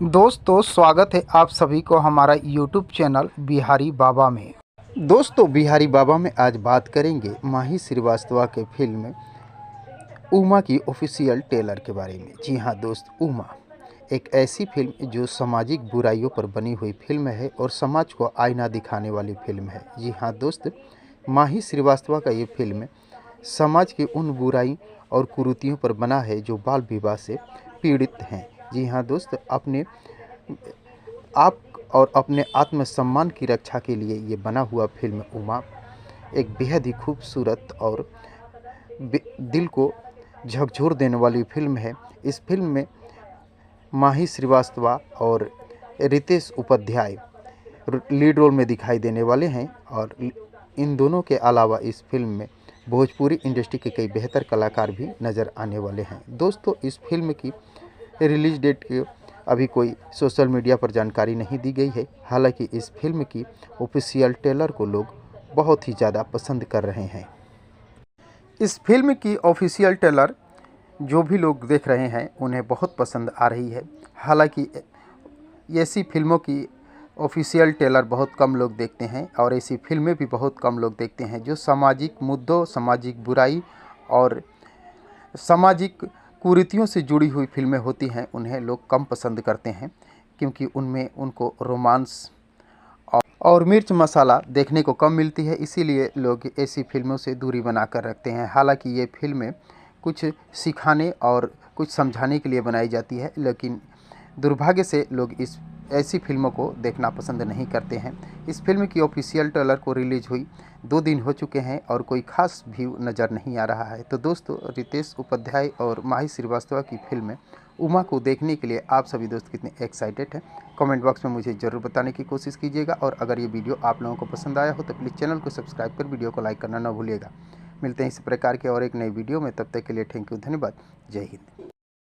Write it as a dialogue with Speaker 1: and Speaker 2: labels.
Speaker 1: दोस्तों स्वागत है आप सभी को हमारा यूट्यूब चैनल बिहारी बाबा में। दोस्तों बिहारी बाबा में आज बात करेंगे माही श्रीवास्तव के फिल्म उमा की ऑफिशियल ट्रेलर के बारे में। जी हाँ दोस्त, उमा एक ऐसी फिल्म जो सामाजिक बुराइयों पर बनी हुई फिल्म है और समाज को आईना दिखाने वाली फिल्म है। जी हाँ दोस्त, माही श्रीवास्तव का ये फिल्म समाज की उन बुराई और कुरीतियों पर बना है जो बाल विवाह से पीड़ित हैं। जी हाँ दोस्त, अपने आप और अपने आत्मसम्मान की रक्षा के लिए ये बना हुआ फिल्म उमा एक बेहद ही खूबसूरत और दिल को झकझोर देने वाली फिल्म है। इस फिल्म में माही श्रीवास्तव और रितेश उपाध्याय लीड रोल में दिखाई देने वाले हैं और इन दोनों के अलावा इस फिल्म में भोजपुरी इंडस्ट्री के कई बेहतर कलाकार भी नज़र आने वाले हैं। दोस्तों इस फिल्म की रिलीज डेट की अभी कोई सोशल मीडिया पर जानकारी नहीं दी गई है। हालांकि इस फिल्म की ऑफिशियल ट्रेलर को लोग बहुत ही ज़्यादा पसंद कर रहे हैं। इस फिल्म की ऑफिशियल ट्रेलर जो भी लोग देख रहे हैं उन्हें बहुत पसंद आ रही है। हालांकि ऐसी फिल्मों की ऑफिशियल ट्रेलर बहुत कम लोग देखते हैं और ऐसी फिल्में भी बहुत कम लोग देखते हैं जो सामाजिक मुद्दों, सामाजिक बुराई और सामाजिक कुरीतियों से जुड़ी हुई फिल्में होती हैं उन्हें लोग कम पसंद करते हैं, क्योंकि उनमें उनको रोमांस और मिर्च मसाला देखने को कम मिलती है। इसीलिए लोग ऐसी फिल्मों से दूरी बना कर रखते हैं। हालांकि ये फिल्में कुछ सिखाने और कुछ समझाने के लिए बनाई जाती है, लेकिन दुर्भाग्य से लोग इस ऐसी फिल्मों को देखना पसंद नहीं करते हैं। इस फिल्म की ऑफिशियल ट्रेलर को रिलीज हुई 2 दिन हो चुके हैं और कोई खास व्यू नज़र नहीं आ रहा है। तो दोस्तों रितेश उपाध्याय और माही श्रीवास्तव की फिल्म उमा को देखने के लिए आप सभी दोस्त कितने एक्साइटेड हैं, कमेंट बॉक्स में मुझे ज़रूर बताने की कोशिश कीजिएगा। और अगर ये वीडियो आप लोगों को पसंद आया हो तो प्लीज़ चैनल को सब्सक्राइब कर वीडियो को लाइक करना ना भूलिएगा। मिलते हैं इस प्रकार के और एक नई वीडियो में, तब तक के लिए थैंक यू, धन्यवाद, जय हिंद।